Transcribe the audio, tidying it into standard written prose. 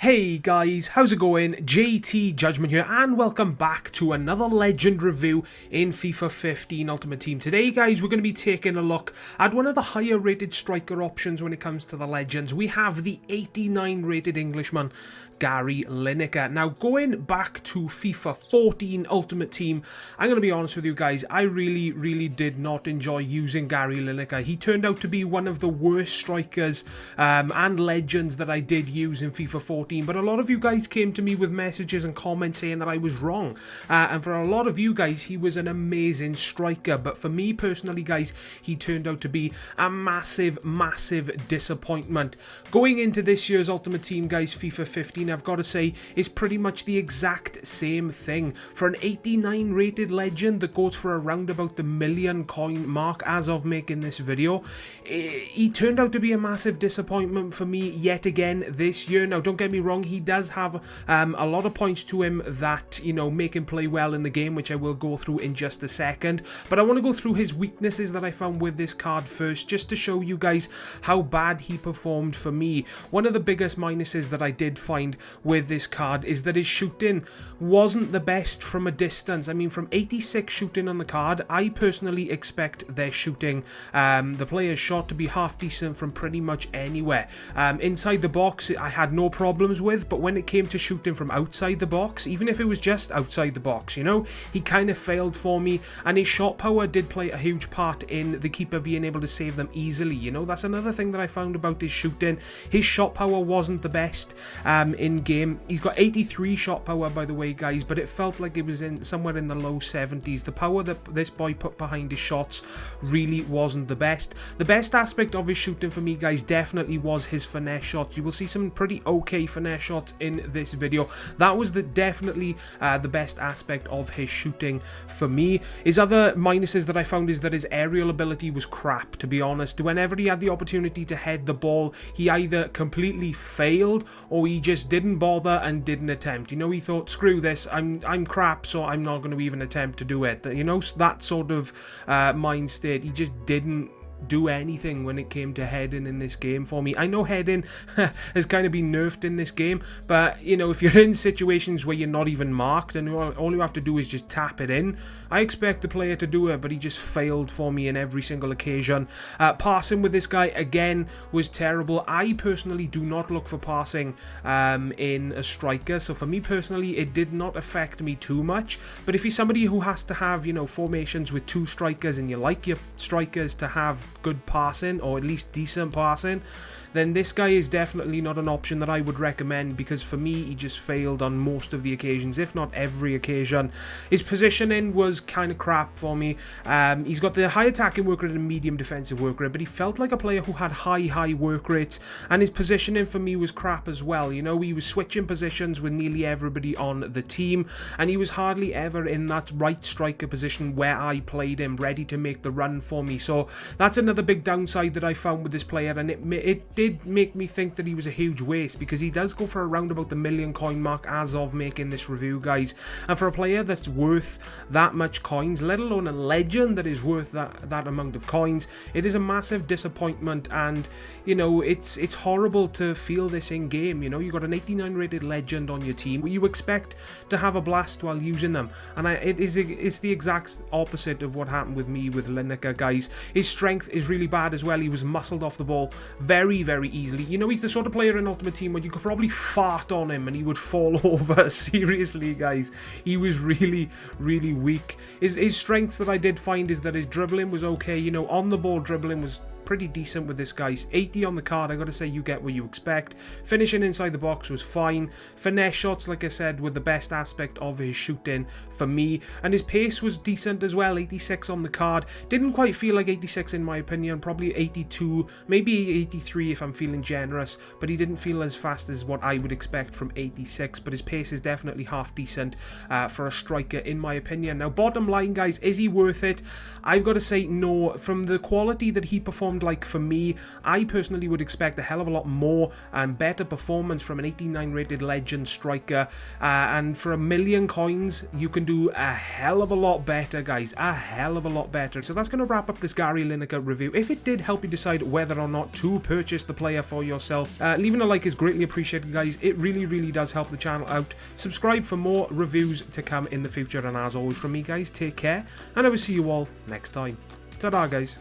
Hey guys, how's it going? JTJudgment here, and welcome back to another legend review in FIFA 15 Ultimate Team. Today guys, we're going to be taking a look at one of the higher rated striker options when it comes to the legends. We have the 89 rated Englishman, Gary Lineker. Now, going back to FIFA 14 Ultimate Team, I'm going to be honest with you guys, I really did not enjoy using Gary Lineker. He turned out to be one of the worst strikers and legends that I did use in FIFA 14. But a lot of you guys came to me with messages and comments saying that I was wrong. And for a lot of you guys, he was an amazing striker. But for me personally, guys, he turned out to be a massive disappointment. Going into this year's Ultimate Team, guys, FIFA 15, I've got to say, is pretty much the exact same thing. For an 89 rated legend that goes for around about the million coin mark as of making this video, he turned out to be a massive disappointment for me yet again this year. Now, don't get me wrong, he does have a lot of points to him that, you know, make him play well in the game, which I will go through in just a second. But I want to go through his weaknesses that I found with this card first, just to show you guys how bad he performed for me. One of the biggest minuses that I did find with this card is that his shooting wasn't the best from a distance. I mean, from 86 shooting on the card, I personally expect their shooting, the player's shot, to be half decent from pretty much anywhere. Inside the box, I had no problems with, but when it came to shooting from outside the box, even if it was just outside the box, you know, he kind of failed for me, and his shot power did play a huge part in the keeper being able to save them easily. You know, that's another thing that I found about his shooting. His shot power wasn't the best in game. He's got 83 shot power, by the way, guys, but it felt like it was in somewhere in the low 70s. The power that this boy put behind his shots really wasn't the best. The best aspect of his shooting for me, guys, definitely was his finesse shots. You will see some pretty okay finesse shots in this video. That was definitely the best aspect of his shooting for me. His other minuses that I found is that his aerial ability was crap, to be honest. Whenever he had the opportunity to head the ball, he either completely failed or he just didn't bother and didn't attempt. You know, he thought, screw this, I'm crap, so I'm not going to even attempt to do it. You know, that sort of mind state. He just didn't do anything when it came to heading in this game for me. I know heading has kind of been nerfed in this game, but you know, if you're in situations where you're not even marked and all you have to do is just tap it in, I expect the player to do it, but he just failed for me in every single occasion. Passing with this guy again was terrible. I personally do not look for passing in a striker, so for me personally it did not affect me too much. But if you're somebody who has to have, you know, formations with two strikers and you like your strikers to have good passing, or at least decent passing, then this guy is definitely not an option that I would recommend, because for me he just failed on most of the occasions, if not every occasion. His positioning was kind of crap for me. He's got the high attacking work rate and medium defensive work rate, but he felt like a player who had high work rates, and his positioning for me was crap as well. You know, he was switching positions with nearly everybody on the team, and he was hardly ever in that right striker position where I played him, ready to make the run for me. So that's another big downside that I found with this player, and it did make me think that he was a huge waste, because he does go for around about the million coin mark as of making this review, guys. And for a player that's worth that much coins, let alone a legend that is worth that amount of coins, it is a massive disappointment. And you know, it's horrible to feel this in game. You know, you got an 89 rated legend on your team, you expect to have a blast while using them, and it's the exact opposite of what happened with me with Lineker, guys. His strength is really bad as well. He was muscled off the ball very easily. You know, he's the sort of player in Ultimate Team where you could probably fart on him and he would fall over. Seriously, guys, he was really weak. His strengths that I did find is that his dribbling was okay. You know, on the ball dribbling was pretty decent with this guy. 80 on the card, I gotta say, you get what you expect. Finishing inside the box was fine. Finesse shots, like I said, were the best aspect of his shooting for me, and his pace was decent as well. 86 on the card. Didn't quite feel like 86 in my opinion, probably 82, maybe 83 if I'm feeling generous, but he didn't feel as fast as what I would expect from 86, but his pace is definitely half decent for a striker in my opinion. Now, bottom line, guys, is he worth it? I've got to say no. From the quality that he performed sound like for me. I personally would expect a hell of a lot more and better performance from an 89 rated legend striker, and for 1,000,000 coins you can do a hell of a lot better, guys, a hell of a lot better. So that's going to wrap up this Gary Lineker review. If it did help you decide whether or not to purchase the player for yourself, leaving a like is greatly appreciated, guys. It really does help the channel out. Subscribe for more reviews to come in the future, and as always from me, guys, take care, and I will see you all next time. Ta-da, guys.